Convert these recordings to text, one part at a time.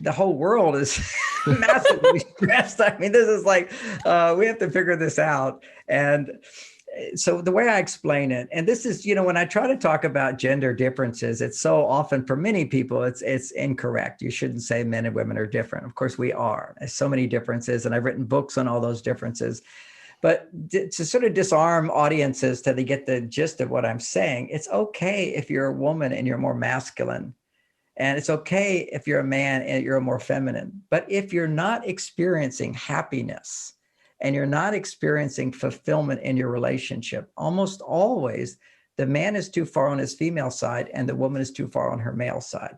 the whole world is massively stressed. I mean, this is like, we have to figure this out. And so the way I explain it, and this is, when I try to talk about gender differences, it's so often for many people, it's incorrect. You shouldn't say men and women are different. Of course we are. There's so many differences, and I've written books on all those differences. But to sort of disarm audiences till they get the gist of what I'm saying, it's okay if you're a woman and you're more masculine. And it's okay if you're a man and you're more feminine. But if you're not experiencing happiness and you're not experiencing fulfillment in your relationship, almost always the man is too far on his female side and the woman is too far on her male side.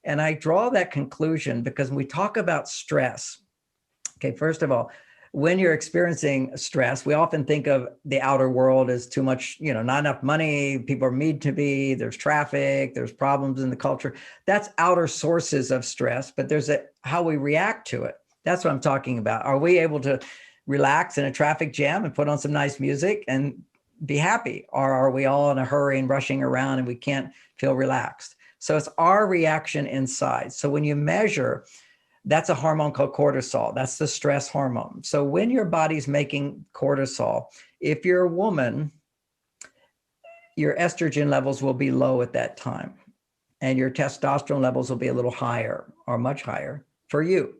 And I draw that conclusion because when we talk about stress, okay, first of all, when you're experiencing stress, we often think of the outer world as too much, not enough money, people are mean to be, there's traffic, there's problems in the culture. That's outer sources of stress, but there's how we react to it. That's what I'm talking about. Are we able to relax in a traffic jam and put on some nice music and be happy? Or are we all in a hurry and rushing around and we can't feel relaxed? So it's our reaction inside. So when you measure, that's a hormone called cortisol. That's the stress hormone. So when your body's making cortisol, if you're a woman, your estrogen levels will be low at that time. And your testosterone levels will be a little higher or much higher for you.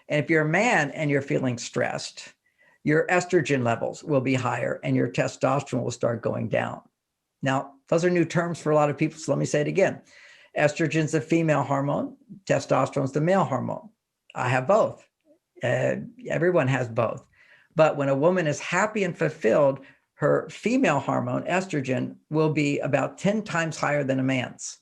And if you're a man and you're feeling stressed, your estrogen levels will be higher and your testosterone will start going down. Now, those are new terms for a lot of people. So let me say it again. Estrogen's the female hormone. Testosterone's the male hormone. I have both. Everyone has both. But when a woman is happy and fulfilled, her female hormone, estrogen, will be about 10 times higher than a man's.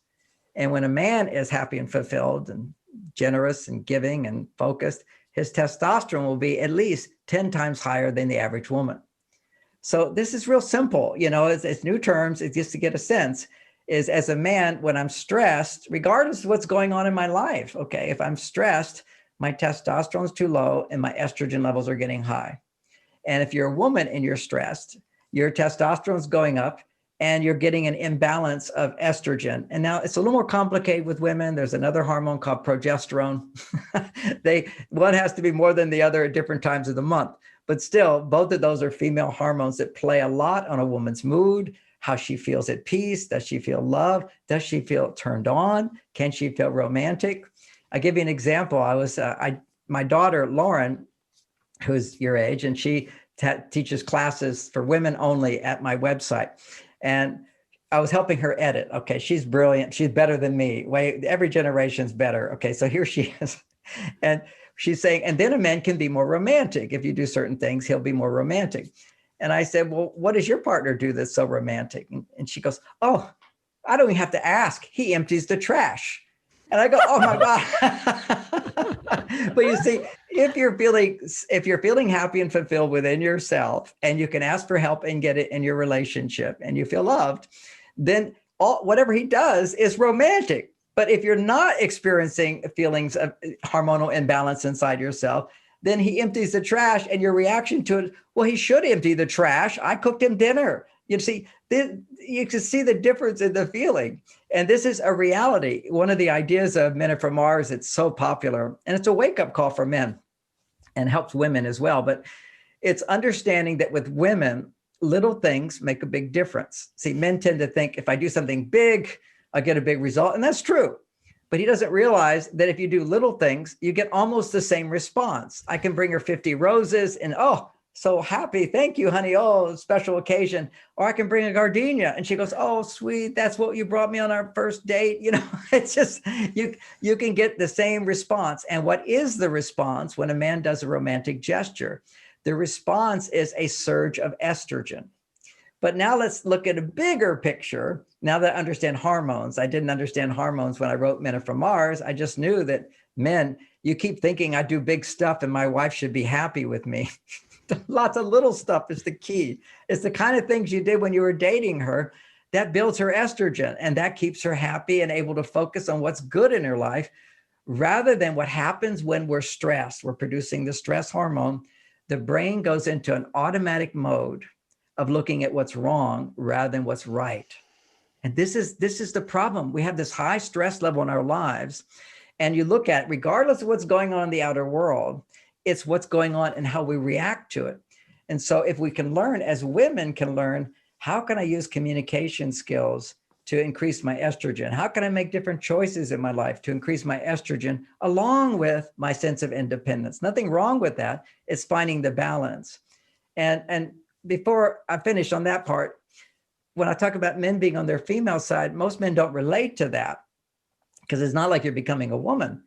And when a man is happy and fulfilled and generous and giving and focused, his testosterone will be at least 10 times higher than the average woman. So this is real simple. It's new terms. It's just to get a sense. Is as a man, when I'm stressed, regardless of what's going on in my life, okay, if I'm stressed, my testosterone is too low and my estrogen levels are getting high. And if you're a woman and you're stressed, your testosterone is going up and you're getting an imbalance of estrogen. And now it's a little more complicated with women. There's another hormone called progesterone. One has to be more than the other at different times of the month. But still, both of those are female hormones that play a lot on a woman's mood, how she feels at peace. Does she feel loved? Does she feel turned on? Can she feel romantic? I'll give you an example. My daughter, Lauren, who's your age, and she teaches classes for women only at my website. And I was helping her edit. Okay, she's brilliant. She's better than me. Every generation's better. Okay, so here she is. And she's saying, and then a man can be more romantic. If you do certain things, he'll be more romantic. And I said, well, what does your partner do that's so romantic? And she goes, oh, I don't even have to ask. He empties the trash. And I go, oh my God. But you see, if you're feeling happy and fulfilled within yourself, and you can ask for help and get it in your relationship, and you feel loved, then whatever he does is romantic. But if you're not experiencing feelings of hormonal imbalance inside yourself, then he empties the trash, and your reaction to it, well, he should empty the trash. I cooked him dinner. You see, you can see the difference in the feeling. And this is a reality. One of the ideas of Men Are From Mars, it's so popular, and it's a wake-up call for men and helps women as well. But it's understanding that with women, little things make a big difference. See, men tend to think if I do something big, I get a big result. And that's true. But he doesn't realize that if you do little things, you get almost the same response. I can bring her 50 roses and, oh, so happy. Thank you, honey. Oh, special occasion. Or I can bring a gardenia. And she goes, oh, sweet. That's what you brought me on our first date. It's just, you can get the same response. And what is the response when a man does a romantic gesture? The response is a surge of estrogen. But now let's look at a bigger picture. Now that I understand hormones, I didn't understand hormones when I wrote Men Are From Mars. I just knew that men, you keep thinking I do big stuff and my wife should be happy with me. Lots of little stuff is the key. It's the kind of things you did when you were dating her that builds her estrogen, and that keeps her happy and able to focus on what's good in her life rather than what happens when we're stressed. We're producing the stress hormone. The brain goes into an automatic mode of looking at what's wrong rather than what's right. And this is the problem. We have this high stress level in our lives. And you look at, regardless of what's going on in the outer world, it's what's going on and how we react to it. And so if we can learn, as women can learn, how can I use communication skills to increase my estrogen? How can I make different choices in my life to increase my estrogen along with my sense of independence? Nothing wrong with that. It's finding the balance. And before I finish on that part, when I talk about men being on their female side, most men don't relate to that because it's not like you're becoming a woman.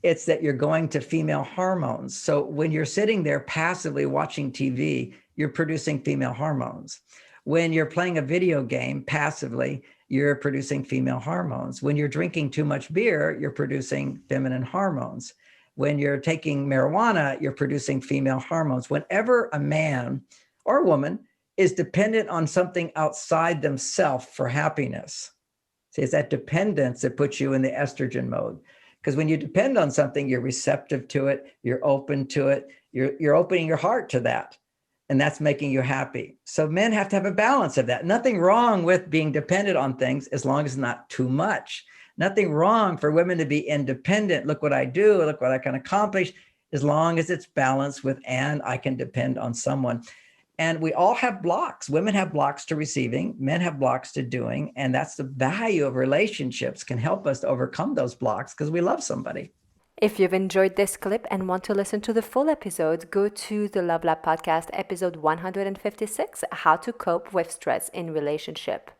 It's that you're going to female hormones. So when you're sitting there passively watching TV, you're producing female hormones. When you're playing a video game passively, you're producing female hormones. When you're drinking too much beer, you're producing feminine hormones. When you're taking marijuana, you're producing female hormones. Whenever a man or woman is dependent on something outside themselves for happiness, see, it's that dependence that puts you in the estrogen mode. Because when you depend on something, you're receptive to it, you're open to it, you're opening your heart to that. And that's making you happy. So men have to have a balance of that. Nothing wrong with being dependent on things as long as it's not too much. Nothing wrong for women to be independent. Look what I do, look what I can accomplish, as long as it's balanced with, and I can depend on someone. And we all have blocks. Women have blocks to receiving, men have blocks to doing. And that's the value of relationships, can help us to overcome those blocks because we love somebody. If you've enjoyed this clip and want to listen to the full episode, go to the Love Lab podcast episode 156, How to Cope with Stress in Relationship.